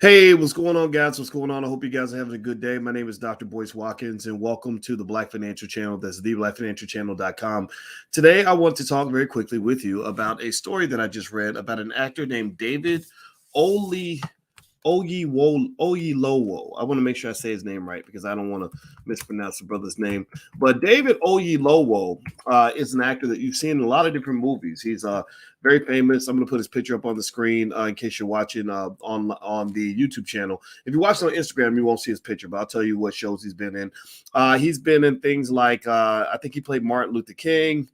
Hey, what's going on, guys? What's going on? I hope you guys are having a good day. My name is Dr. Boyce Watkins, and welcome to the Black Financial Channel. That's theblackfinancialchannel.com. Today, I want to talk very quickly with you about a story that I just read about an actor named David Oyelowo. I want to make sure I say his name right because I don't want to mispronounce the brother's name. But David Oyelowo is an actor that you've seen in a lot of different movies. He's very famous. I'm going to put his picture up on the screen in case you're watching on the YouTube channel. If you watch it on Instagram, you won't see his picture, but I'll tell you what shows he's been in. He's been in things like I think he played Martin Luther King.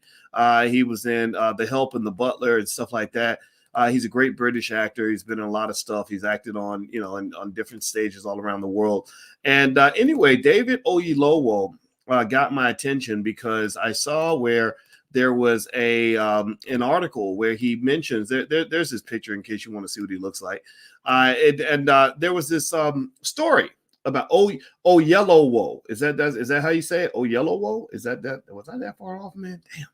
He was in The Help and The Butler and stuff like that. He's a great British actor. He's been in a lot of stuff. He's acted on, on different stages all around the world. And anyway, David Oyelowo got my attention because I saw where there was an article where he mentions there's his picture in case you want to see what he looks like. There was this story about oh-YEL-oh-woh. Is that how you say it? Oh-YEL-oh-woh? Was I that far off, man? Damn.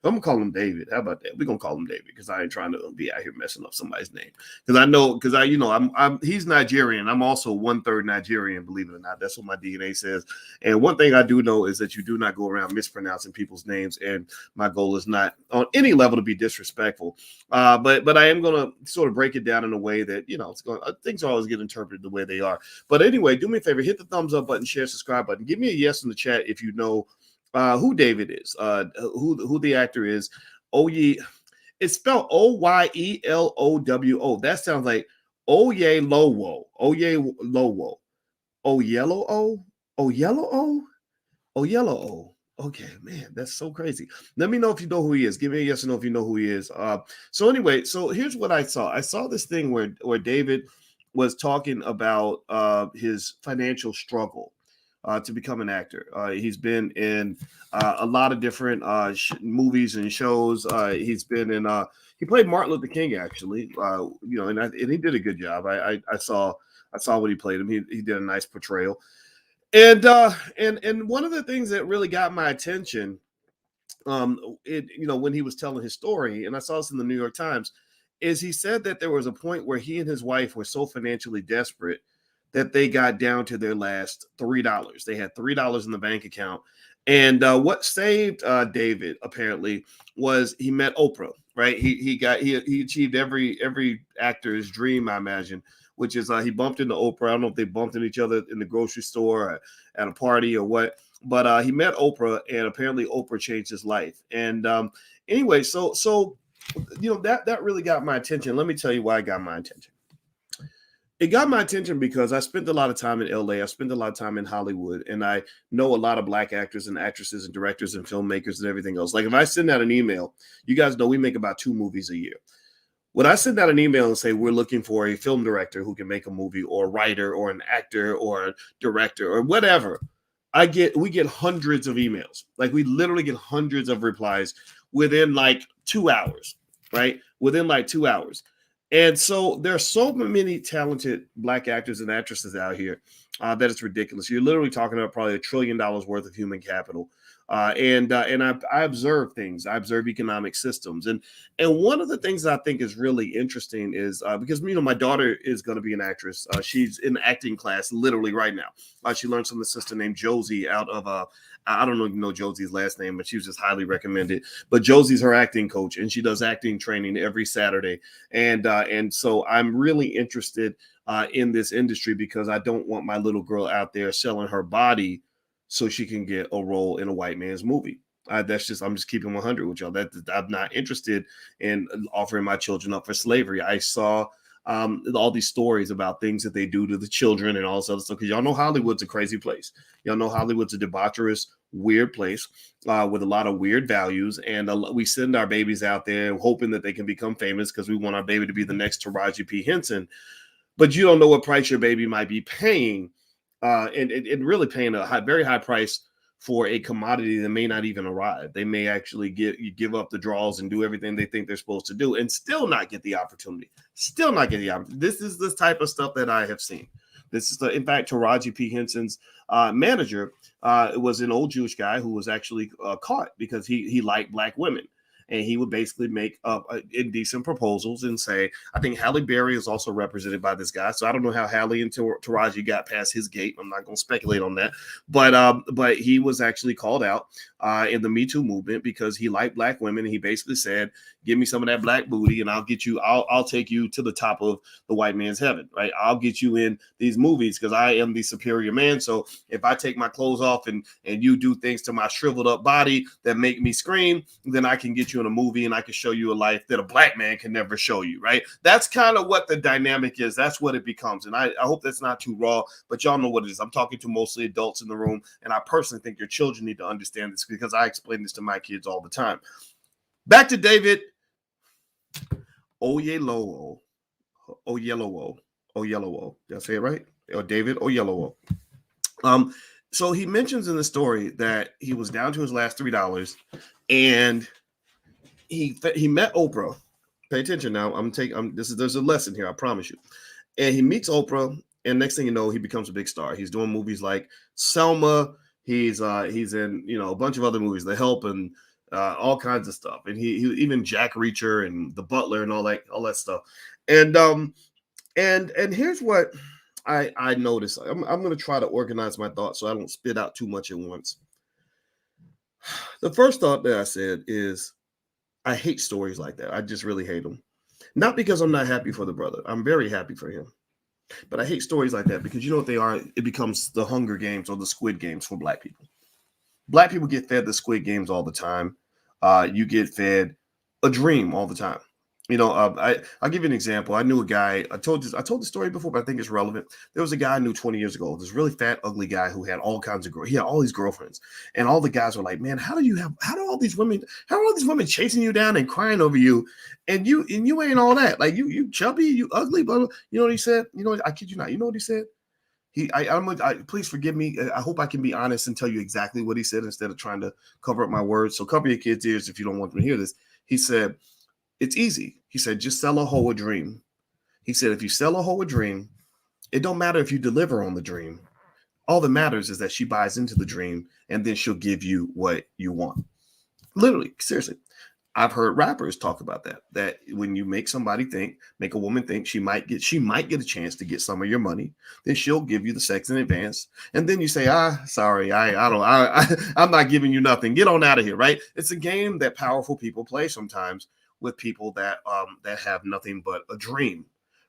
I'm gonna call him David. How about that? We're gonna call him David because I ain't trying to be out here messing up somebody's name. He's Nigerian. I'm also 1/3 Nigerian, believe it or not. That's what my DNA says. And one thing I do know is that you do not go around mispronouncing people's names. And my goal is not on any level to be disrespectful. But I am gonna sort of break it down in a way that things always get interpreted the way they are. But anyway, do me a favor, hit the thumbs up button, share, subscribe button. Give me a yes in the chat if you know who David is, who the actor is. It's spelled OYELOWO. That sounds like oh-YEL-oh-woh, oh-YEL-oh-woh, oh-YEL-oh-woh, oh-YEL-oh-woh, oh-YEL-oh-woh. Okay, man, that's so crazy. Let me know if you know who he is. Give me a yes or no if you know who he is. So anyway, so here's what I saw. I saw this thing where David was talking about his financial struggle to become an actor. He's been in a lot of different movies and shows. He's been in. He played Martin Luther King, actually. And he did a good job. I saw when he played him. He did a nice portrayal. And one of the things that really got my attention, when he was telling his story, and I saw this in the New York Times, is he said that there was a point where he and his wife were so financially desperate that they got down to their last $3. They had $3 in the bank account. And what saved David apparently was he met Oprah, right? He achieved every actor's dream, I imagine, which is he bumped into Oprah. I don't know if they bumped into each other in the grocery store or at a party or what, but he met Oprah, and apparently Oprah changed his life. And anyway, so that really got my attention. Let me tell you why it got my attention. It got my attention because I spent a lot of time in LA. I spent a lot of time in Hollywood, and I know a lot of Black actors and actresses and directors and filmmakers and everything else. Like if I send out an email, you guys know we make about 2 movies a year. When I send out an email and say we're looking for a film director who can make a movie, or a writer or an actor or a director or whatever, we get hundreds of emails. Like we literally get hundreds of replies within like 2 hours, right? Within like 2 hours. And so there are so many talented Black actors and actresses out here that it's ridiculous. You're literally talking about probably $1 trillion worth of human capital. And I observe things. I observe economic systems. And one of the things that I think is really interesting is because, my daughter is going to be an actress. She's in acting class literally right now. She learned from a sister named Josie out of I don't even know Josie's last name, but she was just highly recommended. But Josie's her acting coach, and she does acting training every Saturday. And so I'm really interested in this industry because I don't want my little girl out there selling her body so she can get a role in a white man's movie. I'm just keeping 100 with y'all. I'm not interested in offering my children up for slavery. I saw all these stories about things that they do to the children and all this other stuff. Because y'all know Hollywood's a crazy place. Y'all know Hollywood's a debaucherous, weird place with a lot of weird values. And we send our babies out there hoping that they can become famous because we want our baby to be the next Taraji P. Henson. But you don't know what price your baby might be paying. And really paying a very high price for a commodity that may not even arrive. They may actually give up the draws and do everything they think they're supposed to do and still not get the opportunity. This is the type of stuff that I have seen. This is in fact, Taraji P. Henson's manager was an old Jewish guy who was actually caught because he liked Black women. and he would basically make up indecent proposals and say, I think Halle Berry is also represented by this guy. So I don't know how Halle and Taraji got past his gate. I'm not going to speculate on that, but he was actually called out in the Me Too movement because he liked black women, and he basically said, give me some of that black booty and I'll take you to the top of the white man's heaven, right? I'll get you in these movies because I am the superior man. So if I take my clothes off and you do things to my shriveled up body that make me scream, then I can get you in a movie and I can show you a life that a black man can never show you, right? That's kind of what the dynamic is. That's what it becomes. And I hope that's not too raw, but y'all know what it is. I'm talking to mostly adults in the room, and I personally think your children need to understand this because I explain this to my kids all the time. Back to David Oyelowo. Oyelowo. Did I say it right? Or David Oyelowo. So he mentions in the story that he was down to his last $3, and he met Oprah. Pay attention now. There's a lesson here, I promise you. And he meets Oprah, and next thing you know, he becomes a big star. He's doing movies like Selma. He's in a bunch of other movies, The Help, and all kinds of stuff. And he even Jack Reacher and The Butler and all that stuff. And here's what I noticed. I'm going to try to organize my thoughts so I don't spit out too much at once. The first thought that I said is I hate stories like that. I just really hate them. Not because I'm not happy for the brother. I'm very happy for him. But I hate stories like that because you know what they are? It becomes the Hunger Games or the Squid Games for black people. Black people get fed the Squid Games all the time. You get fed a dream all the time. I'll give you an example. I knew a guy. I told the story before, but I think it's relevant. There was a guy I knew 20 years ago. This really fat, ugly guy who had all kinds of girls. He had all these girlfriends, and all the guys were like, "Man, how are all these women chasing you down and crying over you, and you ain't all that. Like you chubby, you ugly." Blah, blah. You know what he said? You know, I kid you not. You know what he said? Please forgive me. I hope I can be honest and tell you exactly what he said instead of trying to cover up my words. So cover your kids' ears if you don't want them to hear this. He said, it's easy. He said, just sell a hoe a dream. He said, if you sell a hoe a dream, it don't matter if you deliver on the dream. All that matters is that she buys into the dream, and then she'll give you what you want. Literally, seriously. I've heard rappers talk about that when you make a woman think she might get a chance to get some of your money, then she'll give you the sex in advance. And then you say, sorry, I'm not giving you nothing. Get on out of here, right? It's a game that powerful people play sometimes with people that have nothing but a dream,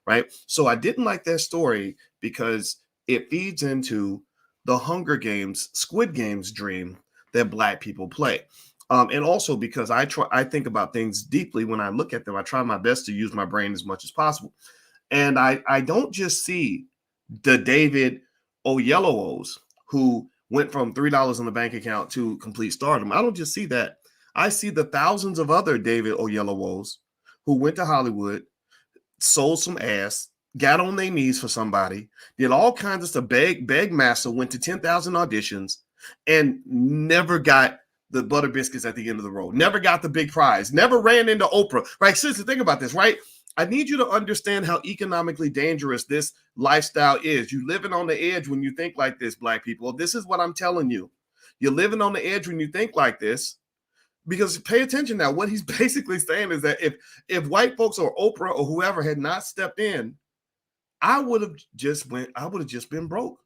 right? So I didn't like that story because it feeds into the Hunger Games, Squid Games dream that black people play. And also because I think about things deeply when I look at them. I try my best to use my brain as much as possible. And I don't just see the David Oyelowo's who went from $3 in the bank account to complete stardom. I don't just see that. I see the thousands of other David Oyelowo's who went to Hollywood, sold some ass, got on their knees for somebody, did all kinds of stuff, beg master, went to 10,000 auditions, and never got the butter biscuits at the end of the road, never got the big prize, never ran into Oprah, right? Seriously, think about this, right? I need you to understand how economically dangerous this lifestyle is. You're living on the edge when you think like this, black people. This is what I'm telling you. You're living on the edge when you think like this. Because pay attention now, what he's basically saying is that if white folks or Oprah or whoever had not stepped in, I would have just been broke.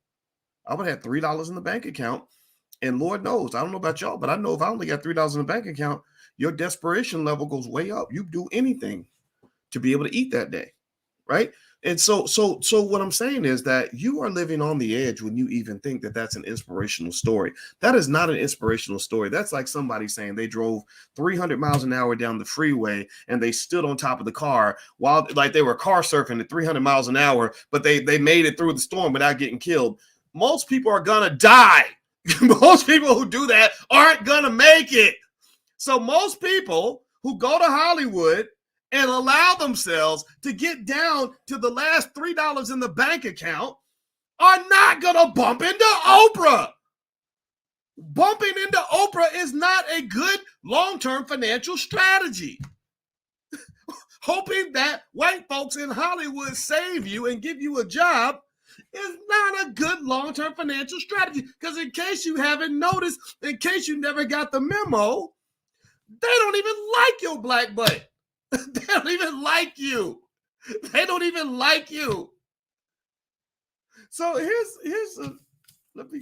I would have had $3 in the bank account. And Lord knows, I don't know about y'all, but I know if I only got $3 in the bank account, your desperation level goes way up. You do anything to be able to eat that day, right? And so what I'm saying is that you are living on the edge when you even think that that's an inspirational story. That is not an inspirational story. That's like somebody saying they drove 300 miles an hour down the freeway and they stood on top of the car while like they were car surfing at 300 miles an hour, but they made it through the storm without getting killed. Most people are going to die. Most people who do that aren't going to make it. So most people who go to Hollywood and allow themselves to get down to the last $3 in the bank account are not going to bump into Oprah. Bumping into Oprah is not a good long-term financial strategy. Hoping that white folks in Hollywood save you and give you a job is not a good long-term financial strategy. Because in case you haven't noticed, in case you never got the memo, They don't even like your black butt. They don't even like you. They don't even like you. So let me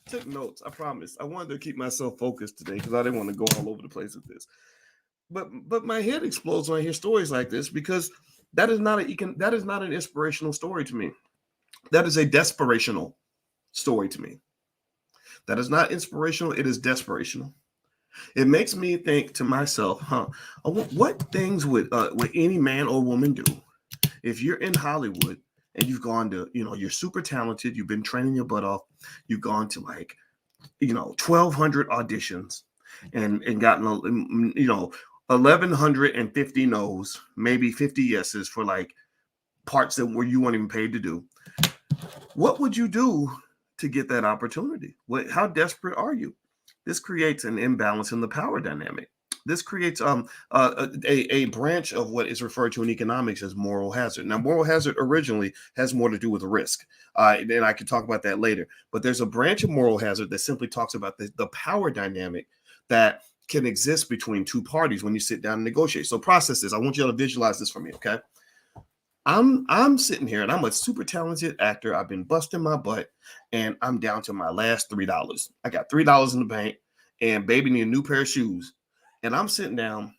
take notes. I promise. I wanted to keep myself focused today because I didn't want to go all over the place with this. But my head explodes when I hear stories like this because that is not an inspirational story to me. That is a desperational story to me. That is not inspirational. It is desperational. It makes me think to myself, what things would any man or woman do if you're in Hollywood and you've gone to, you're super talented, you've been training your butt off, you've gone to 1,200 auditions and gotten 1,150 no's, maybe 50 yeses for parts that where you weren't even paid to do. What would you do to get that opportunity? How desperate are you? This creates an imbalance in the power dynamic. This creates a branch of what is referred to in economics as moral hazard. Now, moral hazard originally has more to do with risk, and I can talk about that later. But there's a branch of moral hazard that simply talks about the power dynamic that can exist between two parties when you sit down and negotiate. So process this. I want you to visualize this for me, okay? I'm sitting here and I'm a super talented actor. I've been busting my butt and I'm down to my last $3. I got $3 in the bank and baby need a new pair of shoes. And I'm sitting down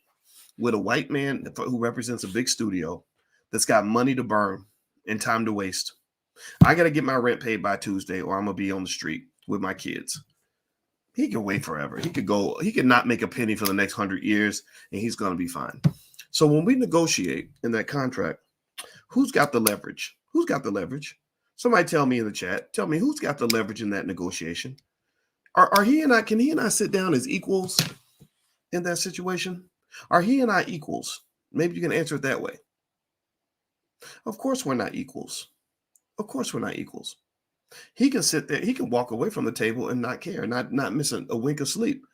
with a white man who represents a big studio that's got money to burn and time to waste. I got to get my rent paid by Tuesday or I'm going to be on the street with my kids. He can wait forever. He could not make a penny for the next 100 years and he's going to be fine. So when we negotiate in that contract, who's got the leverage? Who's got the leverage? Somebody tell me in the chat. Tell me who's got the leverage in that negotiation. Can he and I sit down as equals in that situation? Are he and I equals? Maybe you can answer it that way. Of course we're not equals. Of course we're not equals. He can sit there. He can walk away from the table and not care, not miss a wink of sleep.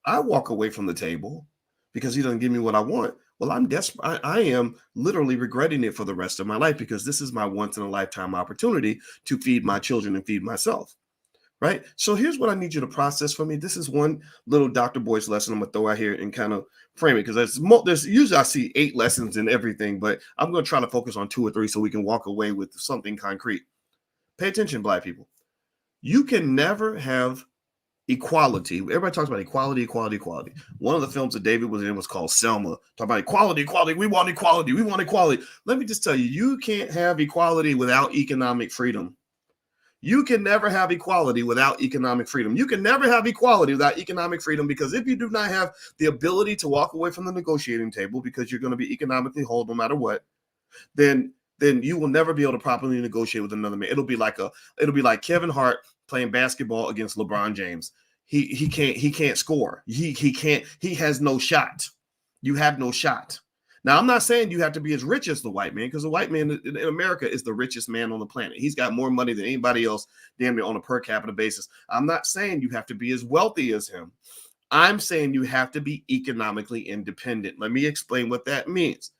I walk away from the table because he doesn't give me what I want. Well, I'm desperate. I am literally regretting it for the rest of my life because this is my once in a lifetime opportunity to feed my children and feed myself. Right. So here's what I need you to process for me. This is one little Dr. Boyce lesson I'm going to throw out here and kind of frame it because there's usually I see 8 lessons in everything, but I'm going to try to focus on 2 or 3 so we can walk away with something concrete. Pay attention, Black people. You can never have equality. Everybody talks about equality, equality, equality. One of the films that David was in was called Selma. Talk about equality, equality. We want equality. We want equality. Let me just tell you, you can't have equality without economic freedom. You can never have equality without economic freedom. You can never have equality without economic freedom because if you do not have the ability to walk away from the negotiating table because you're going to be economically whole no matter what, then you will never be able to properly negotiate with another man. It'll be like Kevin Hart playing basketball against LeBron James. He can't score. He has no shot. You have no shot. Now, I'm not saying you have to be as rich as the white man because the white man in America is the richest man on the planet. He's got more money than anybody else, damn near on a per capita basis. I'm not saying you have to be as wealthy as him. I'm saying you have to be economically independent. Let me explain what that means.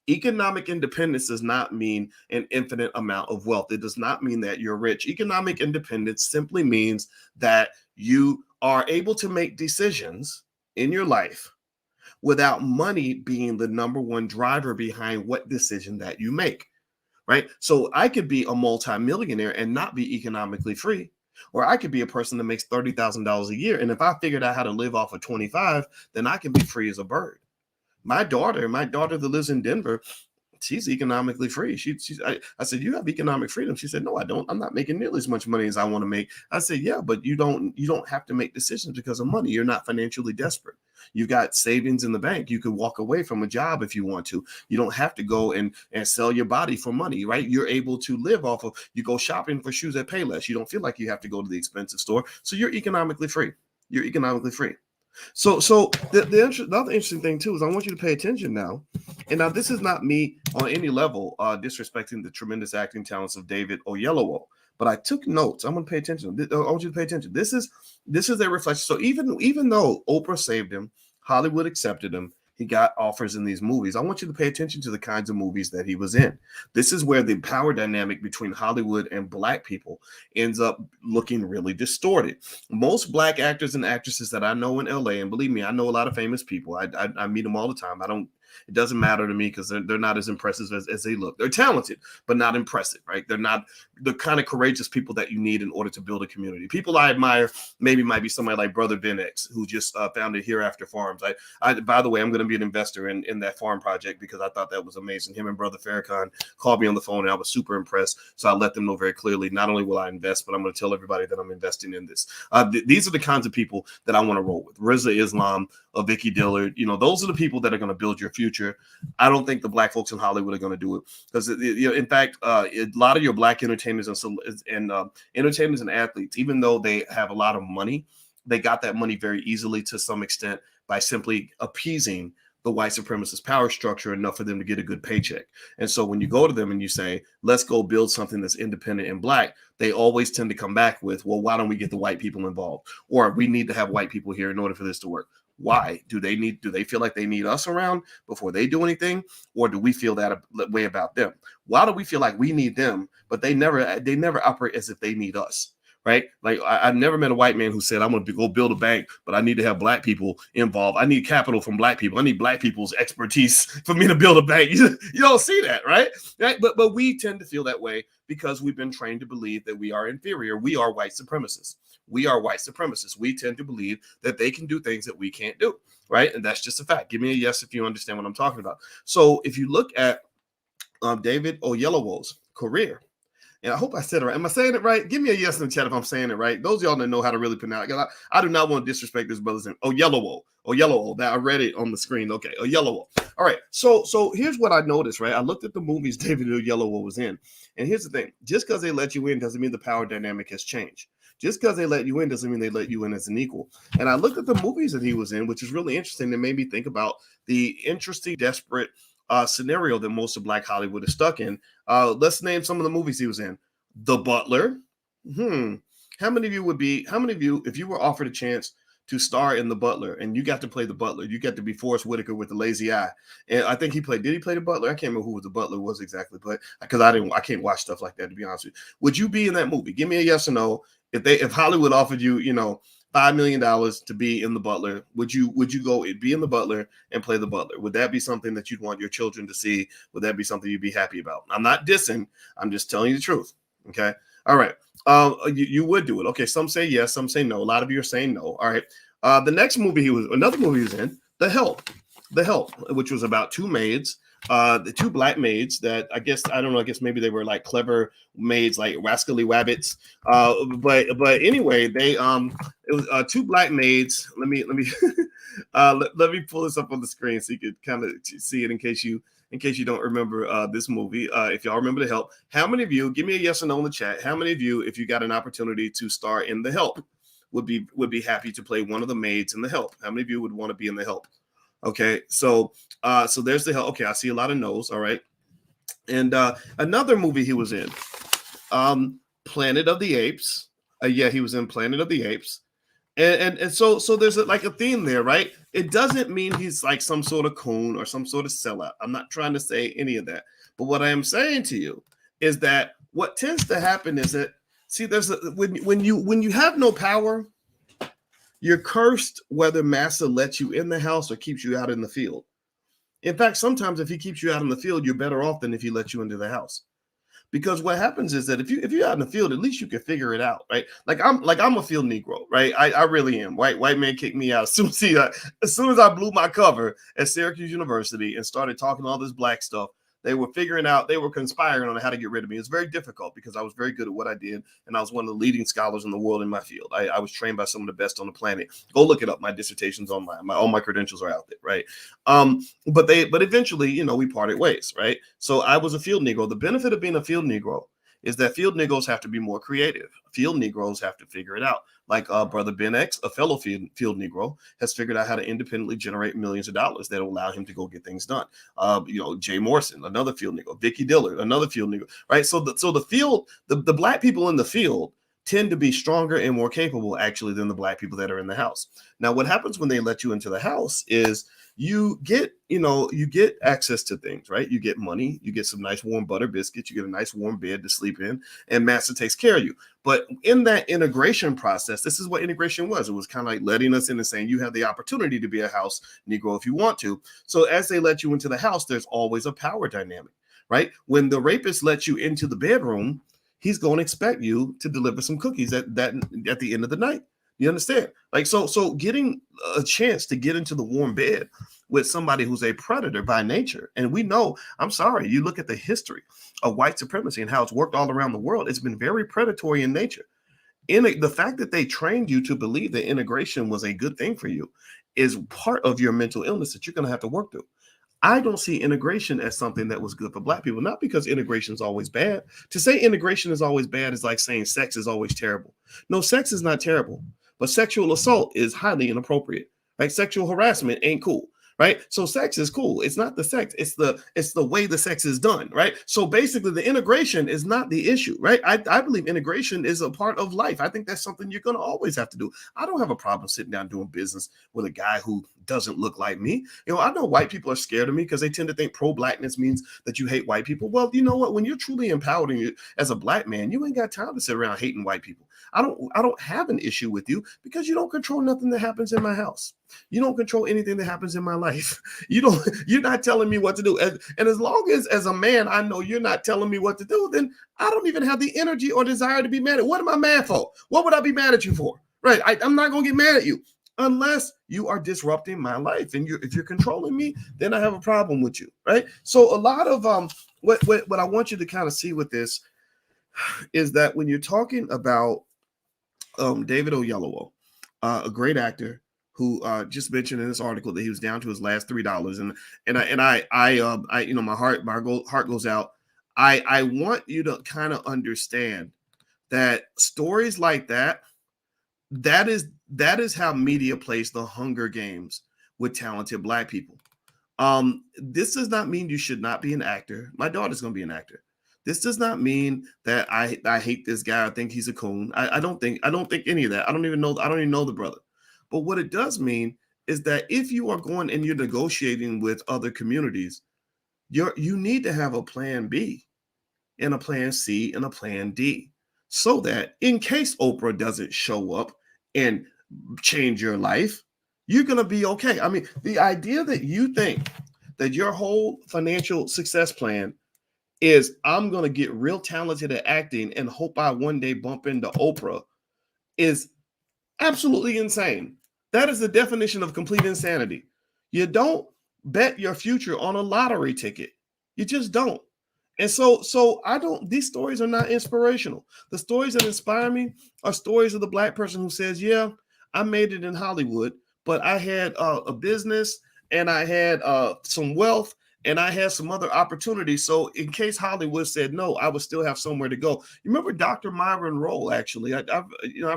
Economic independence does not mean an infinite amount of wealth. It does not mean that you're rich. Economic independence simply means that you are able to make decisions in your life without money being the number one driver behind what decision that you make, right? So I could be a multimillionaire and not be economically free, or I could be a person that makes $30,000 a year. And if I figured out how to live off of 25, then I can be free as a bird. My daughter that lives in Denver, she's economically free. I said, you have economic freedom. She said, no, I don't. I'm not making nearly as much money as I want to make. I said, yeah, but you don't have to make decisions because of money. You're not financially desperate. You've got savings in the bank. You could walk away from a job if you want to. You don't have to go and sell your body for money, right? You're able to live off of, you go shopping for shoes at Payless. You don't feel like you have to go to the expensive store. So you're economically free. You're economically free. So the other interesting thing too is I want you to pay attention now. And now this is not me on any level disrespecting the tremendous acting talents of David Oyelowo, but I took notes. I'm going to pay attention. I want you to pay attention. This is a reflection. So even though Oprah saved him, Hollywood accepted him, he got offers in these movies. I want you to pay attention to the kinds of movies that he was in. This is where the power dynamic between Hollywood and Black people ends up looking really distorted. Most Black actors and actresses that I know in LA, and believe me, I know a lot of famous people. I meet them all the time. It doesn't matter to me because they're not as impressive as they look. They're talented, but not impressive, right? They're not the kind of courageous people that you need in order to build a community. People I admire maybe might be somebody like Brother Ben X, who just founded Hereafter Farms. By the way, I'm going to be an investor in that farm project because I thought that was amazing. Him and Brother Farrakhan called me on the phone and I was super impressed. So I let them know very clearly, not only will I invest, but I'm going to tell everybody that I'm investing in this. These are the kinds of people that I want to roll with. Rizza Islam, Vicky Dillard, those are the people that are going to build your future. I don't think the Black folks in Hollywood are going to do it because, in fact, a lot of your Black entertainers and entertainers and athletes, even though they have a lot of money, they got that money very easily to some extent by simply appeasing the white supremacist power structure enough for them to get a good paycheck. And so when you go to them and you say, let's go build something that's independent and Black, they always tend to come back with, well, why don't we get the white people involved? Or we need to have white people here in order for this to work. Why? Do they feel like they need us around before they do anything? Or do we feel that way about them? Why do we feel like we need them, but they never operate as if they need us? Right? Like I've never met a white man who said, I'm going to go build a bank, but I need to have Black people involved. I need capital from Black people. I need Black people's expertise for me to build a bank. You don't see that, right? But we tend to feel that way because we've been trained to believe that we are inferior. We are white supremacists. We are white supremacists. We tend to believe that they can do things that we can't do, right? And that's just a fact. Give me a yes if you understand what I'm talking about. So if you look at David Oyelowo's career, and I hope I said it right. Am I saying it right? Give me a yes in the chat if I'm saying it right. Those of y'all that know how to really pronounce it. I do not want to disrespect this brother's name. OYELLOWOH. OYELLOWOH. That I read it on the screen. Okay. OYELLOWOH. All right. So here's what I noticed, right? I looked at the movies David Oyelowo was in. And here's the thing. Just because they let you in doesn't mean the power dynamic has changed. Just because they let you in doesn't mean they let you in as an equal. And I looked at the movies that he was in, which is really interesting. It made me think about the interesting, desperate scenario that most of Black Hollywood is stuck in. Let's name some of the movies he was in. The Butler. How many of you, if you were offered a chance to star in The Butler and you got to play the Butler, you got to be Forrest Whitaker with the lazy eye. And I think did he play the Butler? I can't remember who the Butler was exactly, but because I can't watch stuff like that, to be honest with you. Would you be in that movie? Give me a yes or no. If Hollywood offered you, $5 million to be in The Butler, would you go be in The Butler and play the Butler? Would that be something that you'd want your children to see? Would that be something you'd be happy about? I'm not dissing. I'm just telling you the truth. Okay. All right. You would do it. Okay. Some say yes. Some say no. A lot of you are saying no. All right. Another movie he was in, The Help, which was about two maids, the two Black maids that I guess maybe they were like clever maids, like rascally wabbits. But anyway, it was two Black maids. Let me let me pull this up on the screen so you could kind of see it in case you don't remember this movie. If y'all remember The Help, how many of you, give me a yes or no in the chat, how many of you, if you got an opportunity to star in The Help, would be happy to play one of the maids in The Help? How many of you would want to be in The Help? Okay, so there's The Help. Okay, I see a lot of no's. All right. And another movie he was in, Planet of the Apes. Yeah, he was in Planet of the Apes. And so there's a theme there, right? It doesn't mean he's like some sort of coon or some sort of sellout. I'm not trying to say any of that. But what I am saying to you is that what tends to happen is that, see, when you have no power, you're cursed whether Massa lets you in the house or keeps you out in the field. In fact, sometimes if he keeps you out in the field, you're better off than if he lets you into the house. Because what happens is that if you're out in the field, at least you can figure it out, right? Like I'm a field Negro, right? I really am. White man kicked me out as soon as I blew my cover at Syracuse University and started talking all this Black stuff. They were conspiring on how to get rid of me. It's very difficult because I was very good at what I did, and I was one of the leading scholars in the world in my field. I was trained by some of the best on the planet. Go look it up. My dissertation's online. All my credentials are out there, right? But eventually, we parted ways, right? So I was a field Negro. The benefit of being a field Negro is that field Negroes have to be more creative. Field Negroes have to figure it out. Like Brother Ben X, a fellow field Negro, has figured out how to independently generate millions of dollars that will allow him to go get things done. Jay Morrison, another field Negro. Vicky Dillard, another field Negro. Right. So the field, the Black people in the field tend to be stronger and more capable actually than the black people that are in the house. Now, what happens when they let you into the house is you get access to things, right? You get money, you get some nice warm butter biscuits, you get a nice warm bed to sleep in, and master takes care of you. But in that integration process, this is what integration was. It was kind of like letting us in and saying you have the opportunity to be a house Negro if you want to. So as they let you into the house, there's always a power dynamic, right? When the rapist lets you into the bedroom, he's going to expect you to deliver some cookies at the end of the night. You understand? Like, so getting a chance to get into the warm bed with somebody who's a predator by nature. And we know, I'm sorry, you look at the history of white supremacy and how it's worked all around the world. It's been very predatory in nature. The fact that they trained you to believe that integration was a good thing for you is part of your mental illness that you're going to have to work through. I don't see integration as something that was good for black people, not because integration is always bad. To say integration is always bad is like saying sex is always terrible. No, sex is not terrible, but sexual assault is highly inappropriate. Right? Sexual harassment ain't cool. Right? So sex is cool. It's not the sex. It's the way the sex is done. Right? So basically the integration is not the issue. Right? I believe integration is a part of life. I think that's something you're going to always have to do. I don't have a problem sitting down doing business with a guy who doesn't look like me. I know white people are scared of me because they tend to think pro-blackness means that you hate white people. Well, you know what? When you're truly empowered and as a black man, you ain't got time to sit around hating white people. I don't have an issue with you because you don't control nothing that happens in my house. You don't control anything that happens in my life. You're not telling me what to do. And as long as a man, I know you're not telling me what to do, then I don't even have the energy or desire to be mad at. What am I mad for? What would I be mad at you for? Right? I'm not going to get mad at you unless you are disrupting my life. And if you're controlling me, then I have a problem with you. Right? So a lot of what I want you to kind of see with this is that when you're talking about David Oyelowo, a great actor who just mentioned in this article that he was down to his last $3, and I my heart goes out. I want you to kind of understand that stories like that is how media plays the Hunger Games with talented black people. This does not mean you should not be an actor. My daughter's going to be an actor. This does not mean that I hate this guy. I think he's a coon. I don't think any of that. I don't even know the brother. But what it does mean is that if you are going and you're negotiating with other communities, you need to have a plan B and a plan C and a plan D, so that in case Oprah doesn't show up and change your life, you're going to be okay. I mean, the idea that you think that your whole financial success plan is I'm going to get real talented at acting and hope I one day bump into Oprah is absolutely insane. That is the definition of complete insanity. You don't bet your future on a lottery ticket. You just don't. And so these stories are not inspirational. The stories that inspire me are stories of the black person who says, yeah, I made it in Hollywood, but I had a business and I had some wealth and I had some other opportunities. So in case Hollywood said no, I would still have somewhere to go. You remember Dr. Myron Rolle, actually. I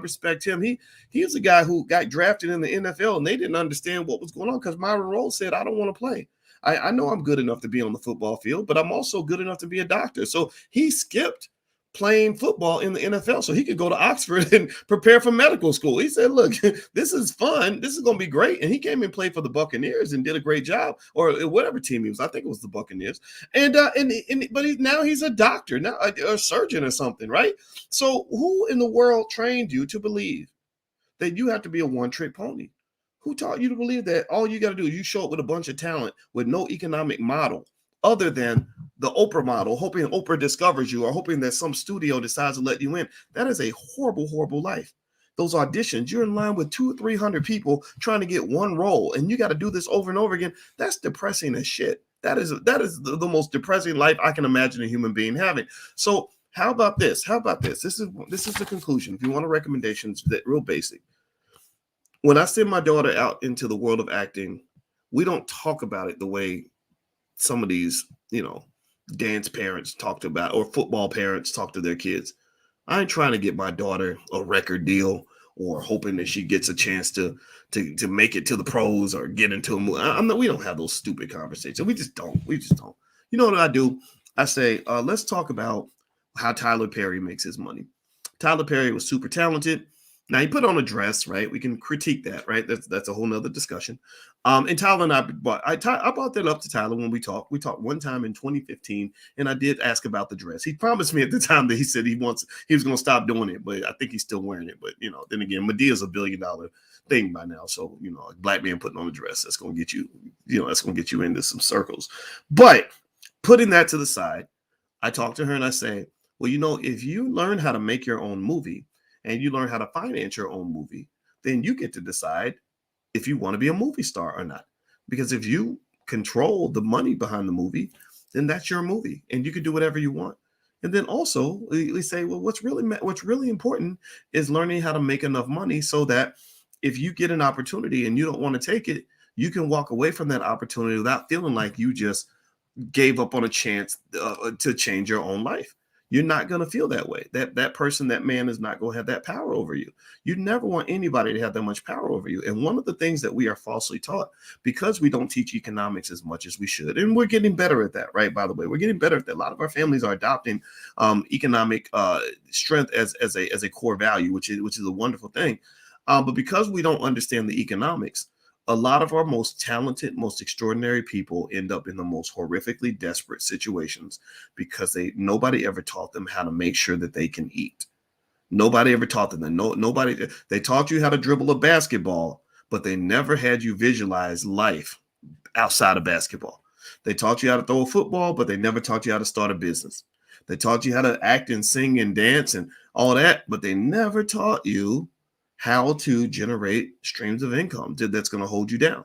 respect him. He was a guy who got drafted in the NFL and they didn't understand what was going on because Myron Rolle said, I don't want to play. I know I'm good enough to be on the football field, but I'm also good enough to be a doctor. So he skipped playing football in the NFL so he could go to Oxford and prepare for medical school. He said, look, this is fun. This is going to be great. And he came and played for the Buccaneers and did a great job, or whatever team he was. I think it was the Buccaneers. But now he's a doctor, now a surgeon or something, right? So who in the world trained you to believe that you have to be a one-trick pony? Who taught you to believe that all you got to do is you show up with a bunch of talent with no economic model other than the Oprah model, hoping Oprah discovers you or hoping that some studio decides to let you in? That is a horrible, horrible life. Those auditions, you're in line with 200 or 300 people trying to get one role, and you got to do this over and over again. That's depressing as shit. That is the most depressing life I can imagine a human being having. So how about this? This is the conclusion. If you want a recommendations, that real basic. When I send my daughter out into the world of acting, we don't talk about it the way some of these, dance parents talked about or football parents talk to their kids. I ain't trying to get my daughter a record deal or hoping that she gets a chance to make it to the pros or get into a movie. We don't have those stupid conversations. We just don't. You know what I do? I say, let's talk about how Tyler Perry makes his money. Tyler Perry was super talented. Now he put on a dress, right? We can critique that, right? That's a whole nother discussion. And Tyler and I brought that up to Tyler when we talked. We talked one time in 2015, and I did ask about the dress. He promised me at the time that he said he was going to stop doing it, but I think he's still wearing it. But then again, Medea's $1 billion thing by now, so a black man putting on a dress, that's going to get you, that's going to get you into some circles. But putting that to the side, I talked to her and I say, well, if you learn how to make your own movie and you learn how to finance your own movie, then you get to decide if you want to be a movie star or not. Because if you control the money behind the movie, then that's your movie and you can do whatever you want. And then also we say, well, what's really important is learning how to make enough money so that if you get an opportunity and you don't want to take it, you can walk away from that opportunity without feeling like you just gave up on a chance to change your own life. You're not going to feel that way. That person, that man is not going to have that power over you. You never want anybody to have that much power over you. And one of the things that we are falsely taught, because we don't teach economics as much as we should, and we're getting better at that, right? By the way, we're getting better at that. A lot of our families are adopting economic strength as a core value, which is a wonderful thing. But because we don't understand the economics, a lot of our most talented, most extraordinary people end up in the most horrifically desperate situations because nobody ever taught them how to make sure that they can eat. Nobody ever taught them that. They taught you how to dribble a basketball, but they never had you visualize life outside of basketball. They taught you how to throw a football, but they never taught you how to start a business. They taught you how to act and sing and dance and all that, but they never taught you how to generate streams of income that's going to hold you down.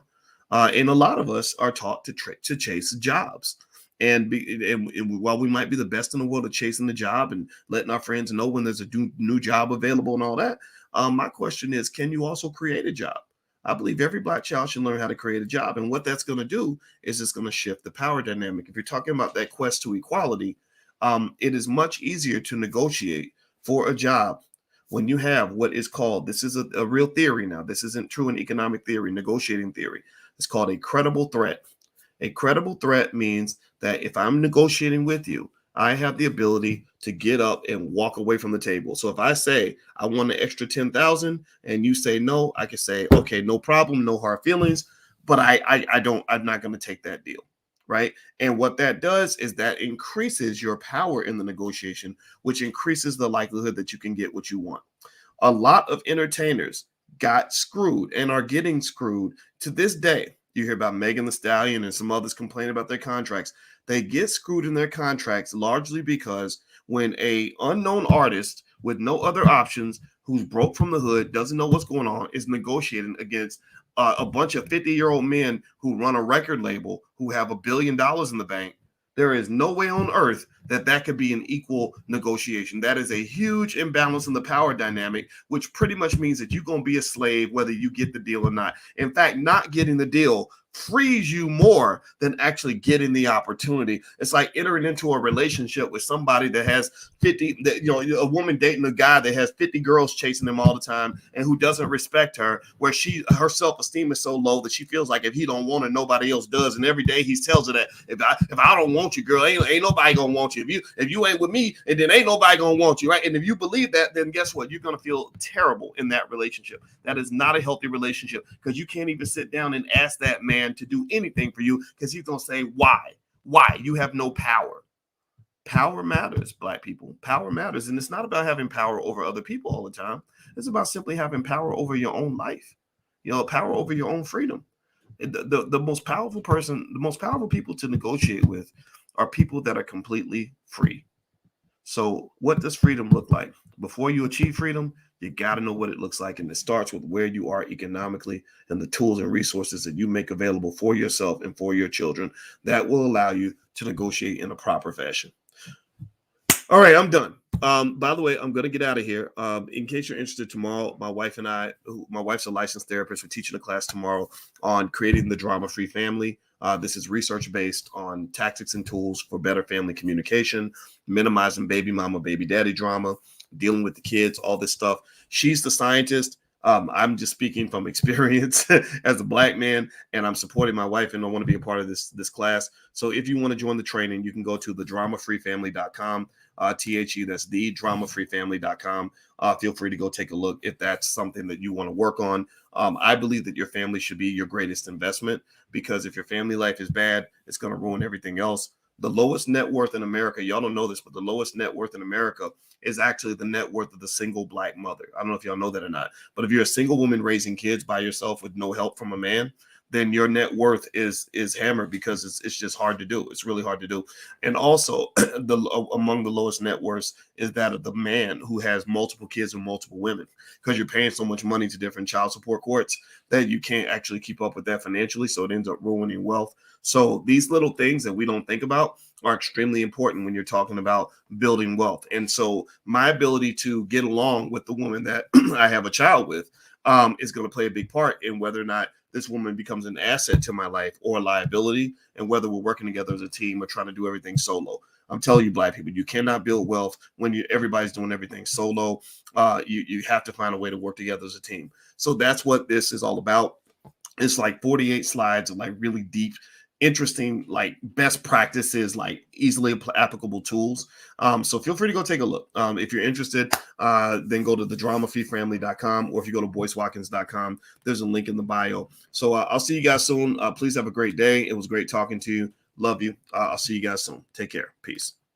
And a lot of us are taught to chase jobs. And while we might be the best in the world at chasing the job and letting our friends know when there's a new job available and all that, my question is, can you also create a job? I believe every Black child should learn how to create a job. And what that's going to do is it's going to shift the power dynamic. If you're talking about that quest to equality, it is much easier to negotiate for a job when you have what is called, this is a real theory now, this isn't true in economic theory, negotiating theory. It's called a credible threat. A credible threat means that if I'm negotiating with you, I have the ability to get up and walk away from the table. So if I say I want an extra 10,000 and you say no, I can say, okay, no problem, no hard feelings, but I'm not going to take that deal. Right. And what that does is that increases your power in the negotiation, which increases the likelihood that you can get what you want. A lot of entertainers got screwed and are getting screwed to this day. You hear about Megan Thee Stallion and some others complain about their contracts. They get screwed in their contracts largely because when a unknown artist with no other options, who's broke from the hood, doesn't know what's going on, is negotiating against a bunch of 50-year-old men who run a record label who have $1 billion in the bank, there is no way on earth that could be an equal negotiation. That is a huge imbalance in the power dynamic, which pretty much means that you're going to be a slave whether you get the deal or not. In fact, not getting the deal frees you more than actually getting the opportunity. It's like entering into a relationship with somebody that has 50, a woman dating a guy that has 50 girls chasing him all the time and who doesn't respect her, where her self-esteem is so low that she feels like if he don't want her, nobody else does. And every day he tells her that if I don't want you, girl, ain't nobody gonna want you. If you ain't with me, and then ain't nobody gonna want you, right? And if you believe that, then guess what? You're gonna feel terrible in that relationship. That is not a healthy relationship, because you can't even sit down and ask that man to do anything for you, because he's gonna say, why you have no power. Power matters, Black people. Power matters. And it's not about having power over other people all the time. It's about simply having power over your own life, power over your own freedom. The most powerful person, the most powerful people to negotiate with are people that are completely free. So what does freedom look like? Before you achieve freedom, you got to know what it looks like. And it starts with where you are economically and the tools and resources that you make available for yourself and for your children that will allow you to negotiate in a proper fashion. All right, I'm done. By the way, I'm going to get out of here. In case you're interested, tomorrow, my wife's a licensed therapist. We're teaching a class tomorrow on creating the drama-free family. This is research based on tactics and tools for better family communication, minimizing baby mama, baby daddy drama, dealing with the kids, all this stuff. She's the scientist. I'm just speaking from experience as a Black man, and I'm supporting my wife, and I want to be a part of this class. So if you want to join the training, you can go to thedramafreefamily.com. THE, that's thedramafreefamily.com. Feel free to go take a look if that's something that you want to work on. I believe that your family should be your greatest investment, because if your family life is bad, it's going to ruin everything else. The lowest net worth in America, y'all don't know this, but the lowest net worth in America is actually the net worth of the single Black mother. I don't know if y'all know that or not, but if you're a single woman raising kids by yourself with no help from a man, then your net worth is hammered, because it's just hard to do. It's really hard to do. And also, among the lowest net worths is that of the man who has multiple kids and multiple women, because you're paying so much money to different child support courts that you can't actually keep up with that financially. So it ends up ruining wealth. So these little things that we don't think about are extremely important when you're talking about building wealth. And so my ability to get along with the woman that I have a child with is going to play a big part in whether or not this woman becomes an asset to my life or a liability, and whether we're working together as a team or trying to do everything solo. I'm telling you, Black people, you cannot build wealth when everybody's doing everything solo. You have to find a way to work together as a team. So that's what this is all about. It's like 48 slides of like really deep, interesting, like best practices, like easily applicable tools. So feel free to go take a look. If you're interested, then go to thedramafreefamily.com, or if you go to boycewatkins.com, there's a link in the bio. So I'll see you guys soon. Please have a great day. It was great talking to you. Love you. I'll see you guys soon. Take care. Peace.